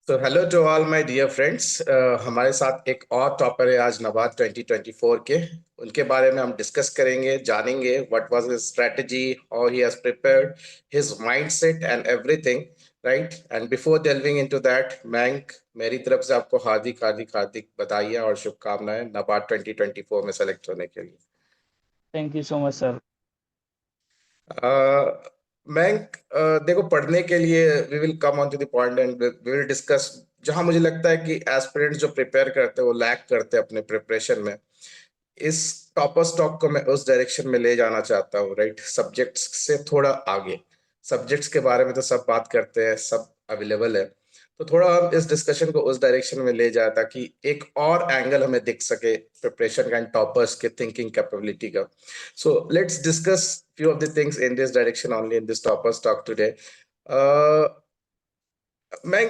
तो hello to all my dear friends. हमारे साथ एक और टॉपर है आज नवाद 2024 के। उनके बारे में हम डिस्कस करेंगे, जानेंगे what was his strategy, how he has prepared his mindset and everything, right. And before delving into that, ma'am, मेरी तरफ से आपको हार्दिक हार्दिक हार्दिक बधाई और शुभकामनाएं नवाद 2024 में सेलेक्ट होने के लिए। Thank you so much sir. मैं देखो, पढ़ने के लिए we will come on to the point and we will discuss. जहां मुझे लगता है कि एस्पिरेंट्स जो प्रिपेयर करते हैं वो लैक करते हैं अपने प्रिपरेशन में, इस टॉपर स्टॉक को मैं उस डायरेक्शन में ले जाना चाहता हूँ, राइट। सब्जेक्ट्स से थोड़ा आगे। सब्जेक्ट्स के बारे में तो सब बात करते हैं, सब अवेलेबल है। तो थोड़ा हम इस डिस्कशन को उस डायरेक्शन में ले जाए ताकि एक और एंगल हमें दिख सके प्रिपरेशन का एंड टॉपर्स के थिंकिंग कैपेबिलिटी का। So let's discuss few of the things in this direction only in this toppers talk today. uh, मैं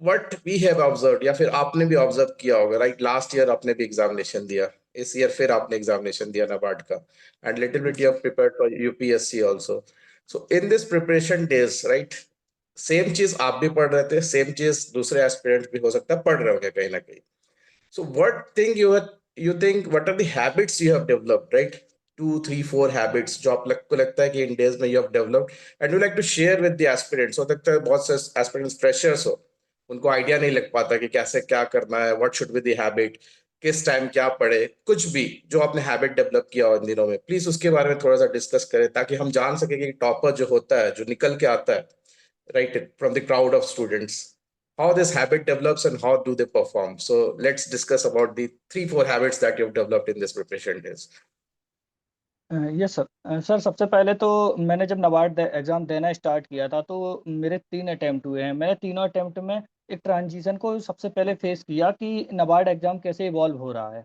what we have observed या फिर आपने भी ऑब्जर्व किया होगा, राइट। लास्ट ईयर आपने भी एग्जामिनेशन दिया, इस ईयर फिर आपने एग्जामिनेशन दिया नाबार्ड का, and little bit you have prepared for UPSC also. So in this preparation days, right, same चीज आप भी पढ़ रहे थे, सेम चीज दूसरे एस्पिरेंट्स भी हो सकता है पढ़ रहे होंगे कहीं ना कहीं। So what thing you think what are the habits you have developed, right? Two, three, four habits जो आप को लगता है कि इन डेज में you have developed and you like to share with the aspirants। हो सकता है बहुत से aspirants freshers हो, उनको आइडिया नहीं लग पाता कि कैसे क्या करना है, what should be the habit, किस टाइम क्या पढ़े, कुछ भी जो आपने हैबिट डेवलप किया हो इन दिनों में, प्लीज उसके बारे में थोड़ा सा डिस्कस करें ताकि हम जान सके कि टॉपर जो होता है, जो निकल के आता है, right, from the crowd of students, how this habit develops and how do they perform. So let's discuss about the three four habits that you've developed in this preparation days. Yes sir. Sir सबसे पहले तो मैंने जब NABARD exam देना start किया था तो मेरे 3 अटैम्प्ट हुए हैं। मैंने तीनों अटैम्प्ट में एक ट्रांजिशन को सबसे पहले फेस किया कि नबार्ड एग्ज़ाम कैसे इवॉल्व हो रहा है।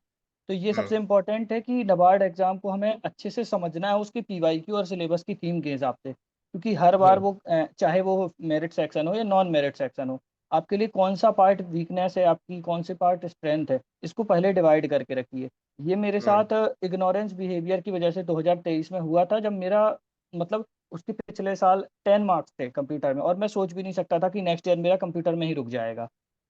तो ये सबसे Hmm. इम्पोर्टेंट है कि नबार्ड एग्ज़ाम को हमें अच्छे से समझना है उसकी पीवाईक्यू और सिलेबस की थीम के हिसाब से। क्योंकि हर बार Hmm. वो चाहे वो मेरिट सेक्शन हो या नॉन मेरिट सेक्शन हो, आपके लिए कौन-सा पार्ट वीकनेस है, आपकी कौन-सी पार्ट स्ट्रेंथ है, इसको पहले डिवाइड करके रखिए। ये मेरे Hmm. साथ इग्नोरेंस बिहेवियर की वजह से 2023 में हुआ था, जब मेरा मतलब उसके पिछले साल 10 मार्क्स थे कंप्यूटर में और मैं सोच भी नहीं सकता था कि नेक्स्ट ईयर मेरा कंप्यूटर में ही रुक जाएगा।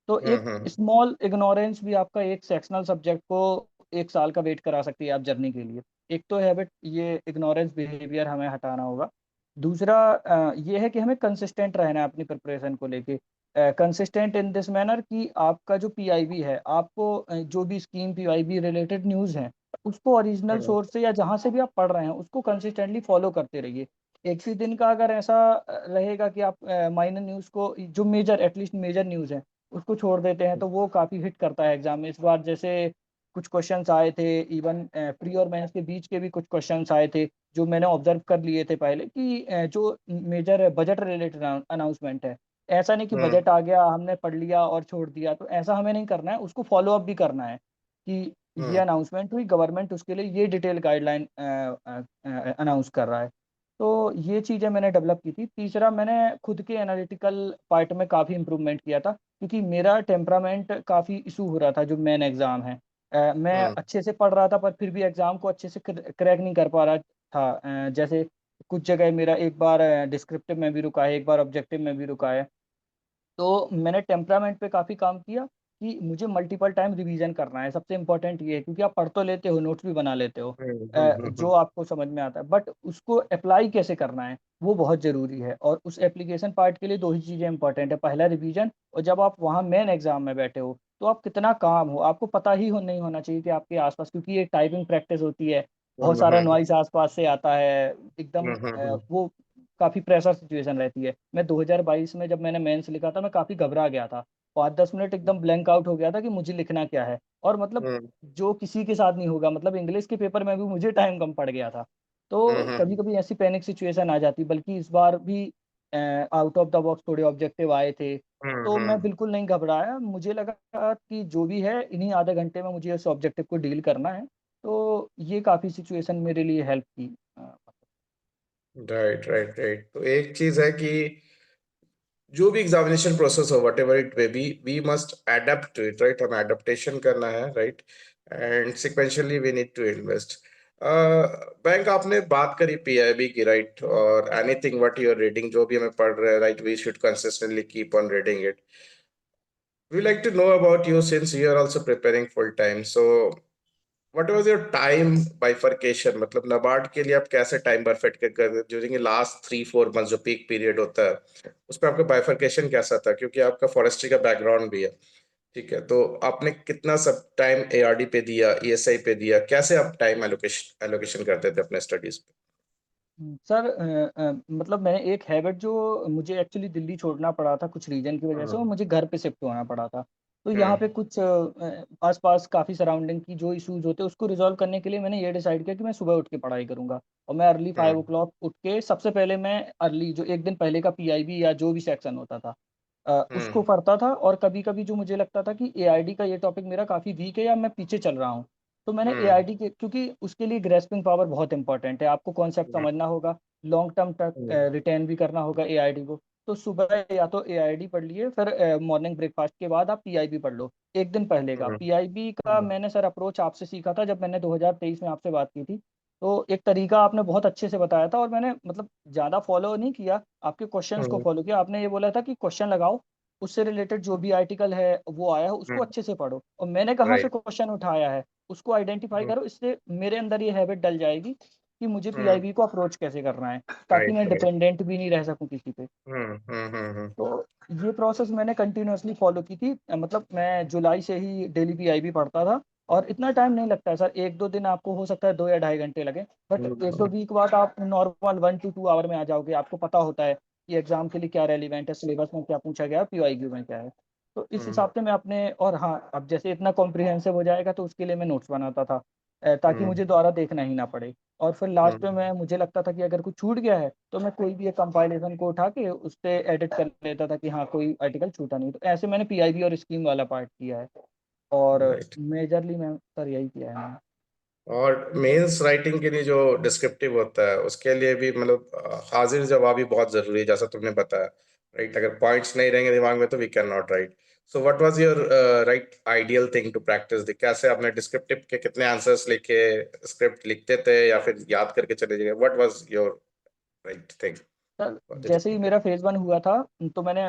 तो एक Hmm. स्मॉल इग्नोरेंस भी आपका एक सेक्शनल सब्जेक्ट को 1 साल का वेट करा सकती है आप जर्नी के लिए। एक तो हैबिट ये इग्नोरेंस बिहेवियर हमें हटाना होगा। दूसरा ये है कि हमें कंसिस्टेंट रहना है अपनी प्रिपरेशन को लेके। कंसिस्टेंट इन दिस मैनर कि आपका जो पीआईबी है, आपको जो भी स्कीम पीआईबी रिलेटेड न्यूज़ हैं, उसको ओरिजिनल Hmm. सोर्स से या जहाँ से भी आप पढ़ रहे हैं, उसको कंसिस्टेंटली फॉलो करते रहिए। एक ही दिन का अगर ऐसा रहेगा कि आप माइनर न्यूज़ को जो मेजर एटलीस्ट मेजर न्यूज़ है, उसको छोड़ देते हैं, तो वो काफ़ी हिट करता है एग्ज़ाम में। इस बार जैसे कुछ क्वेश्चन्स आए थे, इवन प्री और मेंस के बीच के भी कुछ क्वेश्चन्स आए थे, जो मैंने ऑब्ज़र्व कर लिए थे पहले कि जो मेजर बजट रिलेटेड अनाउंसमेंट है। ऐसा नहीं कि Hmm. बजट आ गया, हमने पढ़ लिया और छोड़ दिया, तो ऐसा हमें नहीं करना है, उसको फ़ॉलो अप भी करना है कि ये Hmm. अनाउंसमेंट हुई, गवर्नमेंट उसके लिए ये डिटेल गाइडलाइन अनाउंस कर रहा है। तो ये चीज़ें मैंने डेवलप की थी। तीसरा, मैंने खुद के एनालिटिकल पार्ट में काफ़ी इम्प्रूवमेंट किया था, क्योंकि मेरा टेम्परामेंट काफ़ी इश्यू हो रहा था जो मेन एग्ज़ाम है। मैं Hmm. अच्छे से पढ़ रहा था पर फिर भी एग्ज़ाम को अच्छे से क्रैक नहीं कर पा रहा था। जैसे कुछ जगह मेरा एक बार डिस्क्रिप्टिव में भी रुका है, एक बार ऑब्जेक्टिव में भी रुका है। तो मैंने टेम्परामेंट पे काफ़ी काम किया कि मुझे मल्टीपल टाइम रिवीजन करना है। सबसे इम्पोर्टेंट ये है, क्योंकि आप पढ़ तो लेते हो, नोट्स भी बना लेते हो, Hmm. Hmm. जो आपको समझ में आता है, बट उसको अप्लाई कैसे करना है, वो बहुत ज़रूरी है। और उस एप्लीकेशन पार्ट के लिए 2 ही चीज़ें इम्पोर्टेंट है, पहला रिवीजन, और जब आप वहाँ मेन एग्ज़ाम में बैठे हो, तो आप कितना काम हो, आपको पता ही हो नहीं होना चाहिए कि आपके आस-पास, क्योंकि ये टाइपिंग प्रैक्टिस होती है, बहुत Hmm. सारा Hmm. नॉइज़ आस-पास से आता है, एकदम Hmm. वो काफ़ी प्रेशर सिचुएशन रहती है। मैं 2022 में जब मैंने मेंस लिखा था, मैं काफ़ी घबरा गया था। 5-10 मिनट एकदम ब्लैंक आउट हो गया था कि मुझे लिखना क्या है? और मतलब Hmm. जो किसी के साथ नहीं होगा, मतलब इंग्लिश के पेपर में भी मुझे टाइम कम पड़ गया था। तो Hmm. कभी-कभी ऐसी पैनिक सिचुएशन आ जाती, बल्कि इस बार भी आउट ऑफ द बॉक्स थोड़े ऑब्जेक्टिव आए थे, तो मैं Hmm. बिल्कुल नहीं घबराया। मुझे लगा कि जो भी है, इन्हीं आधे घंटे में मुझे इस ऑब्जेक्टिव को डील करना है। तो ये काफ़ी सिचुएशन मेरे लिए हेल्प की। Right right right. तो एक चीज है कि जो भी एग्जामिनेशन प्रोसेस हो, whatever it may be, we must adapt to it, right. हमें एडेप्टेशन करना है, right, and sequentially we need to invest. Bank, आपने बात करी पीआईबी की, राइट, और anything what you are reading, जो भी हमें पढ़ रहे हैं, right, we should consistently keep on reading it. We like to know about you since you are also preparing full time. So what was your time bifurcation? मतलब नाबार्ड के लिए आप कैसे टाइम बफेट कर ड्यूरिंग लास्ट 3-4 मंथ जो peak period होता है, उस पर आपका बाइफरकेशन कैसा था? क्योंकि आपका फॉरेस्ट्री का बैकग्राउंड भी है, ठीक है? तो आपने कितना सब टाइम एआरडी पे दिया, ईएसआई पे दिया? कैसे आप टाइम एलोकेशन एलोकेशन करते थे अपने स्टडीज पे? सर मतलब मैंने एक हैबिट जो मुझे एक्चुअली दिल्ली छोड़ना पड़ा था कुछ रीजन की वजह से, और हम्म। मुझे घर पे शिफ्ट होना पड़ा था। तो यहाँ हम्म। पे कुछ आसपास काफ़ी सराउंडिंग की जो इश्यूज होते हैं उसको रिजॉल्व करने के लिए मैंने ये डिसाइड किया कि मैं सुबह उठ के पढ़ाई करूंगा। और मैं अर्ली 5 o'clock उठ के सबसे पहले मैं अर्ली जो एक दिन पहले का पीआईबी या जो भी सेक्शन होता था उसको हम्म। पढ़ता था। और कभी कभी जो मुझे लगता था कि एआईडी का ये टॉपिक मेरा काफ़ी वीक है या मैं पीछे चल रहा हूँ, तो मैंने हम्म। एआईडी के, क्योंकि उसके लिए ग्रेस्पिंग पावर बहुत इंपॉर्टेंट है, आपको कॉन्सेप्ट हम्म। समझना होगा, लॉन्ग टर्म तक हम्म। रिटेन भी करना होगा एआईडी को। तो सुबह या तो एआईडी पढ़ लिए, फिर मॉर्निंग ब्रेकफास्ट के बाद आप पीआईबी पढ़ लो। एक दिन पहले का हम्म। पीआईबी का हम्म। मैंने सर अप्रोच आपसे सीखा था जब मैंने 2023 में आपसे बात की थी। तो एक तरीका आपने बहुत अच्छे से बताया था, और मैंने मतलब ज़्यादा फॉलो नहीं किया, आपके क्वेश्चंस को हम्म। फॉलो किया। आपने ये बोला था कि क्वेश्चन लगाओ, उससे रिलेटेड जो भी आर्टिकल है वो आया है उसको हम्म। अच्छे से पढ़ो, और मैंने कहाँ से राइट। क्वेश्चन उठाया है उसको आइडेंटिफाई हम्म। करो। इससे मेरे अंदर ये हैबिट डल जाएगी कि मुझे हम्म। पीआईबी को अप्रोच कैसे करना है, ताकि राइट। मैं राइट। डिपेंडेंट भी नहीं रह सकूं किसी पे। हम्म। हम्म। हम्म। तो ये प्रोसेस मैंने कंटिन्यूअसली फॉलो की थी। मतलब मैं जुलाई से ही डेली पीआईबी पढ़ता था, और इतना टाइम नहीं लगता है सर, 1-2 दिन आपको हो सकता है 2 या ढाई घंटे लगे, बट एक दो हम्म। वीक बाद आप नॉर्मल 1 to 2 आवर में आ जाओगे। आपको पता होता है कि एग्जाम के लिए क्या रेलिवेंट है, सिलेबस में क्या पूछा गया, पीआईक्यू में क्या है। तो इस हम्म। हिसाब से मैं अपने, और हाँ, अब जैसे इतना कॉम्प्रिहेंसिव हो जाएगा तो उसके लिए मैं नोट्स बनाता था, ताकि हम्म। मुझे दोबारा देखना ही ना पड़े। और फिर लास्ट में हम्म। मुझे लगता था कि अगर कुछ छूट गया है तो मैं कोई भी एक कंपाइलेशन को उठा के उस पे एडिट कर लेता था कि हाँ कोई आर्टिकल छूटा नहीं। तो ऐसे मैंने पीआईबी और स्कीम वाला पार्ट किया है, और राइट। मेजरली मैं सर यही किया है मैंने। और मेंस राइटिंग के लिए जो डिस्क्रिप्टिव होता है उसके लिए भी मतलब हाजिर जवाबी बहुत जरूरी है, जैसा तुमने बताया। राइट, अगर पॉइंट्स नहीं रहेंगे दिमाग में तो we can not write. So what was your right ideal thing to practice the? कैसे आपने डिस्क्रिप्टिव के कितने आंसर्स लिखे, स्क्रिप्ट लिखते थे या फिर याद करके चले गए? What was your right thing sir for the जैसे ही डिस्क्रिप्टिव? मेरा फेज 1 हुआ था, तो मैंने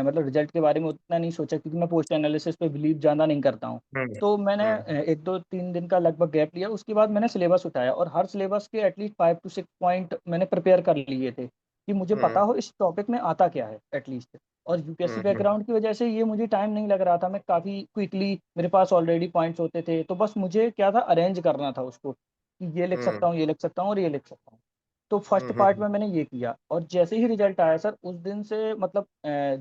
मतलब रिजल्ट के बारे में उतना नहीं सोचा, क्योंकि मैं पोस्ट एनालिसिस पे बिलीव ज़्यादा नहीं करता हूँ। हम्म। तो मैंने हम्म। 1-2-3 दिन का लगभग गैप लिया, उसके बाद मैंने सिलेबस उठाया, और हर सिलेबस के एटलीस्ट 5 to 6 पॉइंट मैंने प्रिपेयर कर लिए थे, कि मुझे पता हम्म। हो इस टॉपिक में आता क्या है एटलीस्ट। और यूपीएससी हम्म। बैकग्राउंड की वजह से ये मुझे टाइम नहीं लग रहा था, मैं काफ़ी क्विकली, मेरे पास ऑलरेडी पॉइंट्स होते थे, तो बस मुझे क्या था, अरेंज करना था उसको, कि ये लिख सकता हम्म। हूँ, ये लिख सकता हूँ, और ये लिख सकता हूँ। तो फर्स्ट हम्म। पार्ट में मैंने ये किया, और जैसे ही रिजल्ट आया सर, उस दिन से मतलब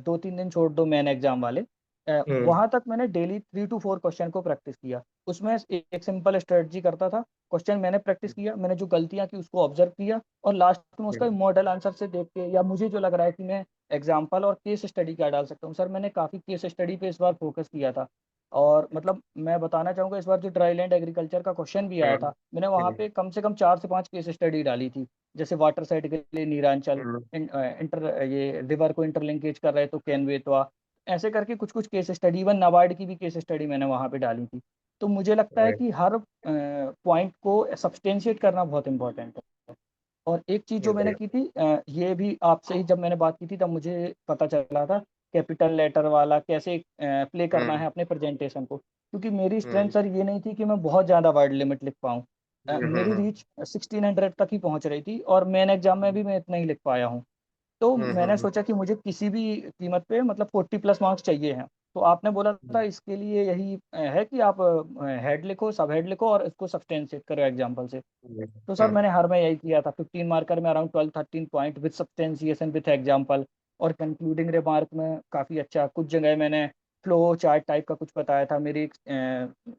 2-3 दिन छोड़ दो मेन एग्जाम वाले, हम्म। वहां तक मैंने डेली 3 to 4 क्वेश्चन को प्रैक्टिस किया। उसमें एक सिंपल स्ट्रेटजी करता था, क्वेश्चन मैंने प्रैक्टिस किया, मैंने जो गलतियां की उसको ऑब्जर्व किया, और लास्ट में उसका हम्म। मॉडल आंसर से देख के, या मुझे जो लग रहा है कि मैं एग्जाम्पल और केस स्टडी क्या डाल सकता हूँ, सर मैंने काफ़ी केस स्टडी पे इस बार फोकस किया था। और मतलब मैं बताना चाहूँगा, इस बार जो ड्राई लैंड एग्रीकल्चर का क्वेश्चन भी आया हम्म। था, मैंने वहाँ हम्म। पे कम से कम 4 से 5 केस स्टडी डाली थी। जैसे वाटर साइड के लिए नीरांचल, हम्म। इंटर ये रिवर को इंटरलिंकेज कर रहे तो कैनवेतवा, ऐसे करके कुछ कुछ केस स्टडी, इवन नाबार्ड की भी केस स्टडी मैंने वहाँ पे डाली थी। तो मुझे लगता है राइट। कि हर पॉइंट को सब्सटेंशिएट करना बहुत इंपॉर्टेंट है। और एक चीज़ जो मैंने राइट। की थी, ये भी आपसे ही जब मैंने बात की थी तब मुझे पता चला था, कैपिटल लेटर वाला कैसे प्ले करना हम्म। है अपने प्रेजेंटेशन को, क्योंकि मेरी स्ट्रेंथ हम्म। सर ये नहीं थी कि मैं बहुत ज़्यादा वर्ड लिमिट लिख पाऊँ। मेरी हम्म। रीच 1600 तक ही पहुँच रही थी, और मेन एग्जाम में भी मैं इतना ही लिख पाया हूँ। तो हम्म। मैंने सोचा कि मुझे किसी भी कीमत पे मतलब 40+ मार्क्स चाहिए हैं। तो आपने बोला था इसके लिए यही है कि आप हेड लिखो, सब हेड लिखो, और इसको सब्सटेंशिएट करो एग्जाम्पल से। तो सर मैंने हर में यही किया था, 15 मार्कर में around 12-13 point with substantiation with example. और कंक्लूडिंग रिमार्क में काफ़ी अच्छा, कुछ जगह मैंने फ्लो चार्ट टाइप का कुछ बताया था। मेरी एक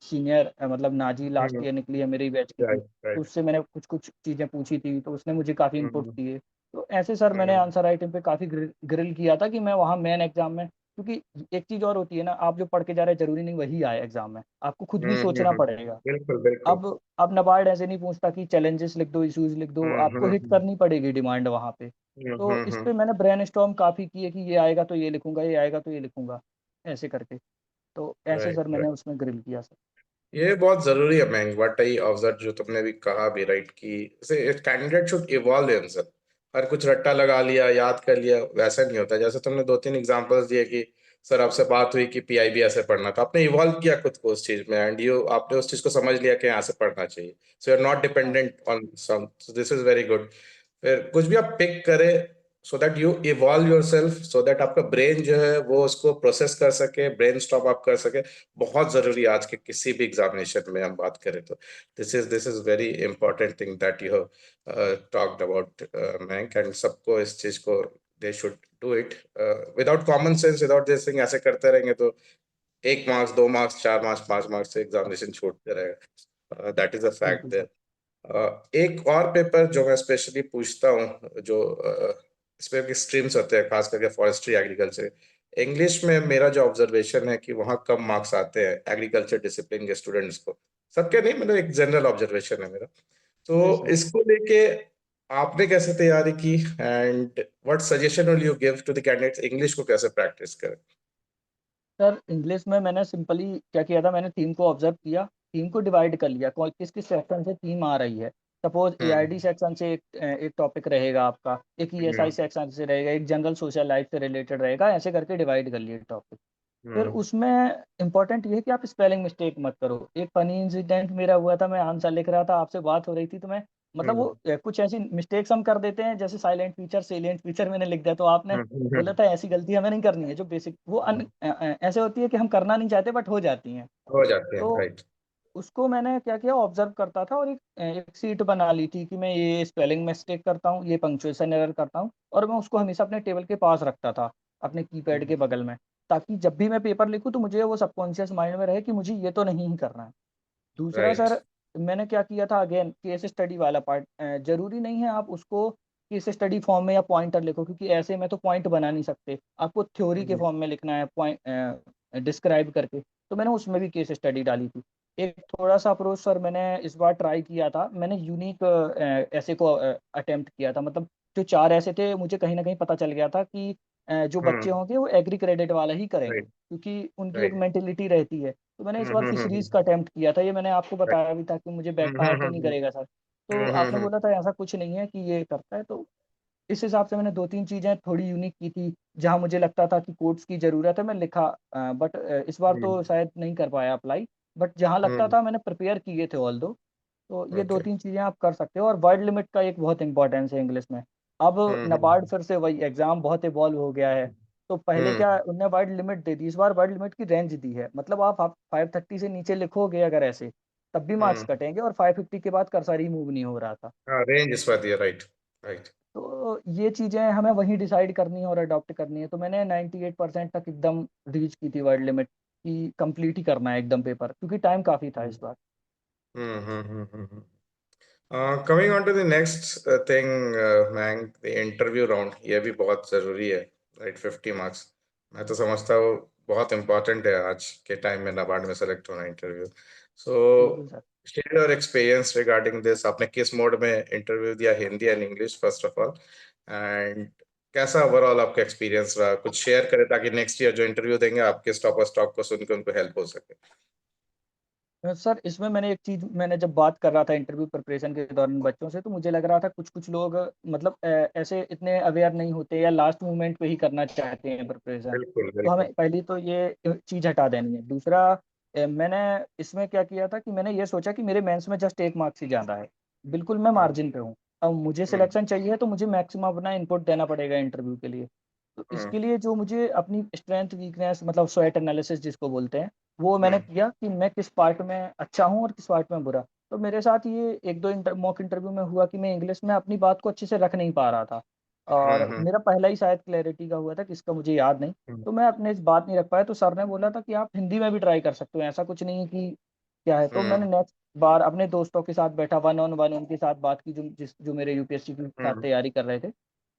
सीनियर मतलब नाजी लास्ट ईयर निकली है मेरी बैच की थी, राइट। तो राइट। उससे मैंने कुछ कुछ चीज़ें पूछी थी, तो उसने मुझे काफ़ी इनपुट हम्म। दिए। तो ऐसे सर मैंने हम्म। आंसर राइटिंग पे काफ़ी ग्रिल किया था, कि मैं वहाँ मेन एग्जाम में, क्योंकि एक चीज़ और होती है ना, आप जो पढ़ के जा रहे हैं जरूरी नहीं वही आए एग्जाम में, आपको खुद भी सोचना पड़ेगा। बिल्कुल बिल्कुल। अब नबार्ड ऐसे नहीं पूछता कि चैलेंजेस लिख दो, इश्यूज लिख दो, हम्म। आपको हिट करनी पड़ेगी डिमांड वहाँ पे। तो इस पे मैंने ब्रेनस्टॉर्म काफ़ी किए, कि ये आएगा तो ये लिखूंगा, ये आएगा तो ये लिखूंगा, ऐसे करके। तो ऐसे राइट। सर मैंने राइट। उसमें ग्रिल किया सर। ये बहुत जरूरी है मैंग, व्हाट आई ऑब्जर्व, जो तुमने भी कहा भी राइट, कि कैंडिडेट शुड इवॉल्व हिमसेल्फ। और कुछ रट्टा लगा लिया, याद कर लिया, वैसा नहीं होता। जैसे तुमने दो तीन एग्जांपल्स दिए कि सर आपसे बात हुई कि पीआईबी ऐसे पढ़ना था, आपने इवॉल्व किया खुद को उस चीज में, एंड यू आपने उस चीज को समझ लिया कि यहाँ से पढ़ना चाहिए। सो यू आर नॉट हाँ dependent on some, this is very good. फिर कुछ भी आप पिक करें, so that you evolve yourself, so that आपका ब्रेन जो है वो उसको प्रोसेस कर सके, ब्रेन स्टॉप आप कर सके। बहुत जरूरी है आज के किसी भी एग्जामिनेशन में हम बात करें तो। This is very important thing that you have talked about, ma'am, and सबको इस चीज को they should do it. Without common sense, without this thing, ऐसे करते रहेंगे तो 1 मार्क्स, 2 मार्क्स, 4 मार्क्स, 5 मार्क्स से एग्जामिनेशन छूटते रहेगा। दैट इज अ फैक्ट बिल्कुल सर। देयर। एक और पेपर जो मैं स्पेशली पूछता हूँ, जो इसमें के स्ट्रीम्स होते हैं, खास करके फॉरेस्ट्री, एग्रीकल्चर, इंग्लिश में मेरा जो ऑब्जर्वेशन है कि वहाँ कम मार्क्स आते हैं एग्रीकल्चर डिसिप्लिन के स्टूडेंट्स को। सबके नहीं, मतलब एक जनरल ऑब्जर्वेशन है मेरा। जी तो सर। इसको लेके आपने कैसे तैयारी की, and what suggestion will you give to the candidates, English को कैसे प्रैक्टिस करें? सर इंग्लिश में मैंने सिंपली क्या किया था, मैंने थीम को ऑब्जर्व किया, थीम को डिवाइड कर लिया, कौन किस किस सेक्शन से थीम आ रही है। सपोज एआईडी हम्म सेक्शन से एक टॉपिक रहेगा आपका, एक ईएसआई हम्म सेक्शन से रहेगा, एक जनरल सोशल लाइफ से रिलेटेड रहेगा, ऐसे करके डिवाइड कर लिए टॉपिक। फिर हम्म उसमें इम्पोर्टेंट ये है कि आप स्पेलिंग मिस्टेक मत करो। एक फनी इंसिडेंट मेरा हुआ था, मैं आंसर लिख रहा था, आपसे बात हो रही थी, तो मैं मतलब वो हम्म कुछ ऐसी मिस्टेक्स हम कर देते हैं, जैसे साइलेंट फीचर सेलिएंट फीचर मैंने लिख दिया, तो आपने बोला हम्म, था ऐसी गलती हमें नहीं करनी है, जो बेसिक वो ऐसे होती है कि हम करना नहीं चाहते बट हो जाती हैं। हो जाते हैं, तो राइट। उसको मैंने क्या किया, ऑब्जर्व करता था और एक सीट बना ली थी कि मैं ये स्पेलिंग मिस्टेक करता हूँ, ये पंक्चुएशन एरर करता हूँ, और मैं उसको हमेशा अपने टेबल के पास रखता था, अपने कीपैड के बगल में, ताकि जब भी मैं पेपर लिखूँ तो मुझे वो सबकॉन्शियस माइंड में रहे कि मुझे ये तो नहीं ही करना है। दूसरा राइट। सर, मैंने क्या किया था, अगेन केस स्टडी वाला पार्ट, जरूरी नहीं है आप उसको केस स्टडी फॉर्म में या पॉइंटर लिखो, क्योंकि ऐसे में तो पॉइंट बना नहीं सकते, आपको थ्योरी के फॉर्म में लिखना है, पॉइंट डिस्क्राइब करके। तो मैंने उसमें भी केस स्टडी डाली थी। एक थोड़ा सा अप्रोच सर मैंने इस बार ट्राई किया था, मैंने यूनिक ऐसे को अटेम्प्ट किया था, मतलब जो चार ऐसे थे, मुझे कहीं ना कहीं पता चल गया था कि जो बच्चे हम्म होंगे वो एग्री क्रेडिट वाला ही करेंगे, राइट क्योंकि उनकी एक राइट। मेंटेलिटी रहती है। तो मैंने इस बार फिशरीज हम्म का अटेम्प्ट किया था, ये मैंने आपको राइट। बताया भी था कि मुझे बैकफायर तो नहीं हम्म करेगा सर। तो आपने हम्म बोला था ऐसा कुछ नहीं है कि ये करता है, तो इस हिसाब से मैंने 2-3 चीज़ें थोड़ी यूनिक की थी, जहाँ मुझे लगता था कि कोट्स की ज़रूरत है, मैं लिखा, बट इस बार तो शायद नहीं कर पाया अप्लाई, बट जहाँ लगता हम्म था मैंने प्रिपेयर किए थे ऑल दो। तो ये ओके। 2-3 चीज़ें आप कर सकते हो, और वर्ड लिमिट का एक बहुत इंपॉर्टेंस है इंग्लिश में। अब हम्म नबार्ड फिर से वही एग्ज़ाम बहुत इवॉल्व हो गया है, तो पहले क्या हम्म उन्होंने वर्ड लिमिट दे दी, इस बार वर्ड लिमिट की रेंज दी है, मतलब आप 530 से नीचे लिखोगे अगर ऐसे, तब भी मार्क्स हम्म कटेंगे, और 550 के बाद कर्सर ही मूव नहीं हो रहा था। हाँ, रेंज इस बात दिया, राइट राइट। तो ये चीज़ें हमें वहीं डिसाइड करनी है और अडॉप्ट करनी है, तो मैंने 98% तक एकदम रीच की थी वर्ड लिमिट, कि कंप्लीट ही करना है एकदम पेपर, क्योंकि टाइम काफ़ी था इस बार। Coming on to the next thing, ma'am, the interview round, ये भी बहुत जरूरी है, राइट? 50 मार्क्स, मैं तो समझता हूँ बहुत इंपॉर्टेंट है आज के टाइम में नाबार्ड में सेलेक्ट होना इंटरव्यू। सो बिल्कुल sir. Share your experience regarding this, आपने किस मोड में इंटरव्यू दिया, Hindi and English, first of all, and कैसा ओवरऑल आपका एक्सपीरियंस रहा? कुछ शेयर करें ताकि नेक्स्ट ईयर जो इंटरव्यू देंगे आपके स्टॉप और स्टॉक को सुन के उनको हेल्प हो सके। सर इसमें मैंने एक चीज़, मैंने जब बात कर रहा था इंटरव्यू प्रिपरेशन के दौरान बच्चों से, तो मुझे लग रहा था कुछ कुछ लोग मतलब ऐसे इतने अवेयर नहीं होते, या लास्ट मोमेंट पे ही करना चाहते हैं प्रिपरेशन। बिल्कुल तो बिल्कुल। हमें पहली तो ये चीज़ हटा देनी है। दूसरा, मैंने इसमें क्या किया था कि मैंने ये सोचा कि मेरे मेंस में जस्ट 1 मार्क्स ही ज़्यादा है, बिल्कुल मैं हम्म मार्जिन पे हूँ। अब मुझे हम्म सिलेक्शन चाहिए तो मुझे मैक्सिमम अपना इनपुट देना पड़ेगा इंटरव्यू के लिए। तो हम्म इसके लिए जो मुझे अपनी स्ट्रेंथ वीकनेस, मतलब स्वॉट एनालिसिस जिसको बोलते हैं, वो मैंने हम्म किया कि मैं किस पार्ट में अच्छा हूँ और किस पार्ट में बुरा। तो मेरे साथ ये 1-2 मॉक इंटरव्यू में हुआ कि मैं इंग्लिश में अपनी बात को अच्छे से रख नहीं पा रहा था, और हम्म मेरा पहला ही शायद क्लैरिटी का हुआ था, किसका मुझे याद नहीं। हम्म तो मैं अपने इस बात नहीं रख पाया, तो सर ने बोला था कि आप हिंदी में भी ट्राई कर सकते हो, ऐसा कुछ नहीं है कि क्या है। तो मैंने हम्म नेक्स्ट बार अपने दोस्तों के साथ बैठा, वन ऑन वन उनके साथ बात की, जो मेरे यूपीएससी के साथ हम्म तैयारी कर रहे थे।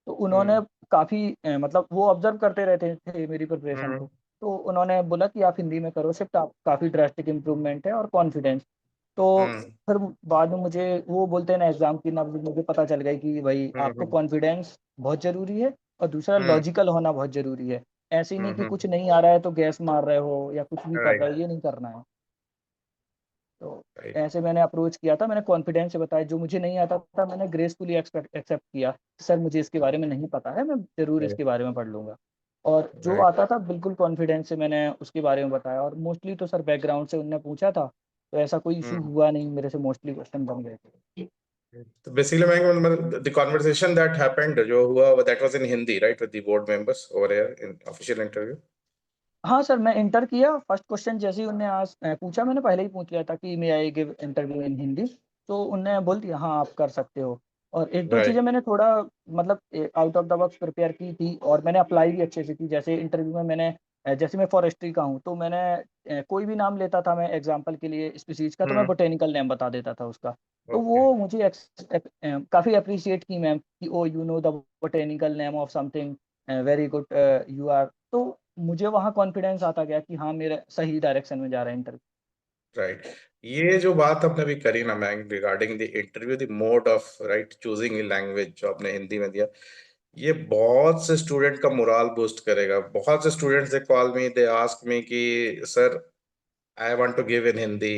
तो उन्होंने हम्म काफ़ी मतलब वो ऑब्ज़र्व करते रहते थे मेरी प्रिपरेशन हम्म को। तो उन्होंने बोला कि आप हिंदी में करो शिफ्ट, आप काफ़ी ड्रास्टिक इम्प्रूवमेंट है और कॉन्फिडेंस। तो हम्म फिर बाद में मुझे वो बोलते हैं ना, एग्ज़ाम की नब्ज़ मुझे पता चल गई कि भाई आपको हम्म कॉन्फिडेंस बहुत ज़रूरी है, और दूसरा हम्म लॉजिकल होना बहुत ज़रूरी है। ऐसे ही नहीं कि हम्म कुछ नहीं आ रहा है तो गैस मार रहे हो या कुछ भी कर राइट। रहे हो, ये नहीं करना है। तो राइट। ऐसे मैंने अप्रोच किया था, मैंने कॉन्फिडेंस से बताया, जो मुझे नहीं आता था मैंने ग्रेसफुली एक्सेप्ट किया, सर मुझे इसके बारे में नहीं पता है, मैं ज़रूर राइट। इसके बारे में पढ़ लूँगा। और जो राइट। आता था बिल्कुल कॉन्फिडेंस से मैंने उसके बारे में बताया, और मोस्टली तो सर बैकग्राउंड से उन्होंने पूछा था, तो ऐसा कोई इश्यू हम्म। हुआ नहीं, मेरे से मोस्टली क्वेश्चन बन गए थे। तो बेसिकली मैं द कॉन्वर्सेशन दैट हैपेंड जो हुआ that was in Hindi right with the board members over here in official interview. हाँ सर, मैं इंटर किया, फर्स्ट क्वेश्चन जैसे ही उन्होंने पूछा, मैंने पहले ही पूछ लिया था कि may I give interview in Hindi, तो उन्होंने बोल दिया हाँ, आप कर सकते हो। और 1-2 चीज़ें राइट। मैंने थोड़ा मतलब out of the box prepare की थी, और मैंने अप्लाई भी अच्छे से की। जैसे इंटरव्यू में मैंने जैसे मैं फॉरेस्ट्री का हूँ, तो मैंने कोई भी नाम लेता था मैं एग्ज़ाम्पल के लिए स्पीशीज़ का, तो मैं हम्म। बोटेनिकल नेम बता देता था उसका। तो ओके। वो मुझे काफ़ी एप्रिशिएट की मैम कि oh! You know the botanical name of something, very good, you are. तो मुझे वहाँ कॉन्फिडेंस आता गया कि हाँ, मेरा सही डायरेक्शन में जा रहा है इंटरव्यू। राइट। ये जो बात आपने अभी करी ना ma'am regarding the interview the mode of right choosing language जो आपने हिंदी में दिया, ये बहुत से स्टूडेंट का मोराल बूस्ट करेगा। बहुत से students they call me they ask me कि sir I want to give in Hindi,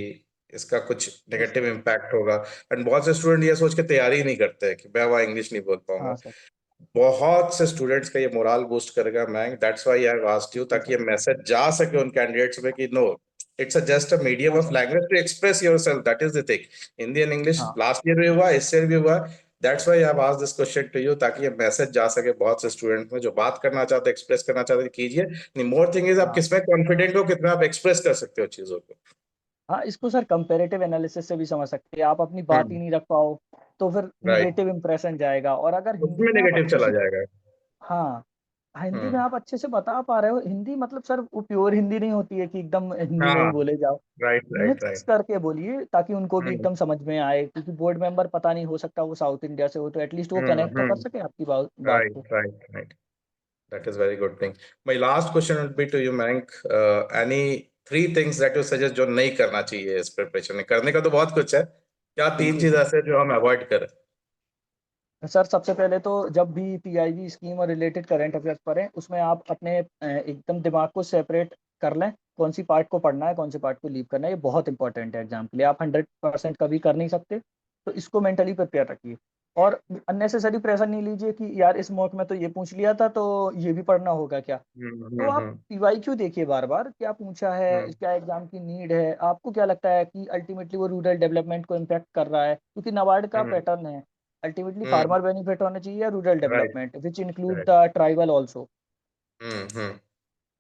इसका कुछ यस सर। नेगेटिव इम्पैक्ट होगा। एंड बहुत से स्टूडेंट ये सोच के तैयारी ही नहीं करते कि मैं वहाँ इंग्लिश नहीं बोल पाऊंगा। हाँ सर। बहुत से स्टूडेंट्स का ये मोराल बूस्ट करेगा ma'am, that's why I have asked you, जी ताकि सर। ये मैसेज जा सके उन कैंडिडेट्स में कि no, it's just a medium हाँ of sir. Language to express yourself, that is the thing. Hindi and English हाँ, लास्ट ईयर भी हुआ, इससे भी हुआ। That's why I have asked this question to you, ताकि ये मैसेज जा सके बहुत से स्टूडेंट में जो बात करना चाहते हैं, एक्सप्रेस करना चाहते हैं, कीजिए। नहीं, मोर थिंग इज आप हाँ। किसमें कॉन्फिडेंट हो, कितना आप एक्सप्रेस कर सकते हो चीजों को। हाँ, इसको सर कंपैरेटिव एनालिसिस से भी समझ सकते हैं। आप अपनी बात ही हम्म। नहीं रख पाओ, तो फिर राइट। नेगेटिव इंप्रेशन जाएगा, और अगर हिंदी उसमें में आप नेगेटिव अच्छे चला से जाएगा। हाँ, हिंदी में हम्म। आप अच्छे से बता पा रहे हो, हिंदी मतलब सर वो प्योर हिंदी नहीं होती है कि एकदम हिंदी में ही हाँ। बोले जाओ। Right right mix right. करके बोलिए ताकि उनको भी हम्म। एकदम समझ में आए, क्योंकि बोर्ड मेंबर पता नहीं, हो सकता वो साउथ इंडिया से हो, तो एटलीस्ट वो हम्म। कनेक्ट तो कर सके आपकी बात राइट को। Right right. That is very good thing. My last question would be to you, Mayank. Any three things that you suggest जो नहीं करना चाहिए इस प्रिपरेशन में? करने का तो बहुत कुछ है, क्या तीन बिल्कुल चीज सर। ऐसे हैं जो हम अवॉइड करें? सर सबसे पहले तो जब भी पीआईबी स्कीम और रिलेटेड करंट अफेयर्स पढ़ें, उसमें आप अपने एकदम दिमाग को सेपरेट कर लें, कौन सी पार्ट को पढ़ना है, कौन सी पार्ट को लीव करना है। ये बहुत इंपॉर्टेंट है एग्जाम के लिए, आप 100% कभी कर नहीं सकते, तो इसको मेंटली प्रिपेयर रखिए। और अननेसेसरी प्रेशर नहीं लीजिए कि यार इस मॉक में तो ये पूछ लिया था, तो ये भी पढ़ना होगा क्या। तो आप हम्म। पीवाईक्यू देखिए बार बार, क्या पूछा है, हम्म। क्या एग्जाम की नीड है, आपको क्या लगता है कि अल्टीमेटली वो रूरल डेवलपमेंट को इम्पैक्ट कर रहा है, क्योंकि नाबार्ड का हम्म। पैटर्न है, अल्टीमेटली हम्म। फार्मर बेनिफिट होना चाहिए या rural right development which include right. The tribal also. Hmm.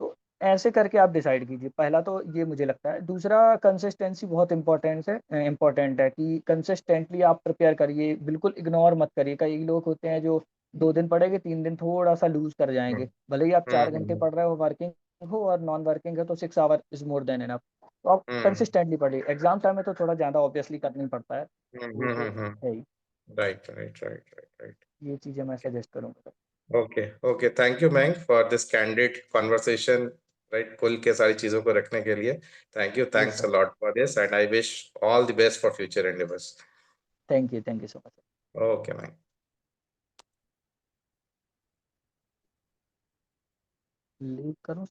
तो ऐसे करके आप डिसाइड कीजिए, पहला तो ये मुझे लगता है। दूसरा, कंसिस्टेंसी बहुत इंपॉर्टेंट है कि कंसिस्टेंटली आप प्रिपेयर करिए, बिल्कुल इग्नोर मत करिए। कई लोग होते हैं जो 2 दिन पढ़ेंगे, 3 दिन थोड़ा सा लूज कर हम्म। जाएंगे, भले ही आप 4 घंटे हम्म। पढ़ रहे हो, वर्किंग हो और नॉन वर्किंग है, तो 6 our is more than enough. तो आप हम्म। कंसिस्टेंटली पढ़िए, एग्जाम टाइम में तो थोड़ा ज़्यादा ऑब्वियसली करना ही पड़ता है, वो तो है ही। Right right right right right. ये चीज़ें मैं सजेस्ट करूँगा। Okay, okay. Thank you, Meng, for this candid conversation. Right, खुल के सारी चीजों को रखने के लिए. Thank you. Yes Thanks sir. a lot for this, and I wish all the best for future endeavors. Thank you so much. Okay, Meng. Leave करूँ?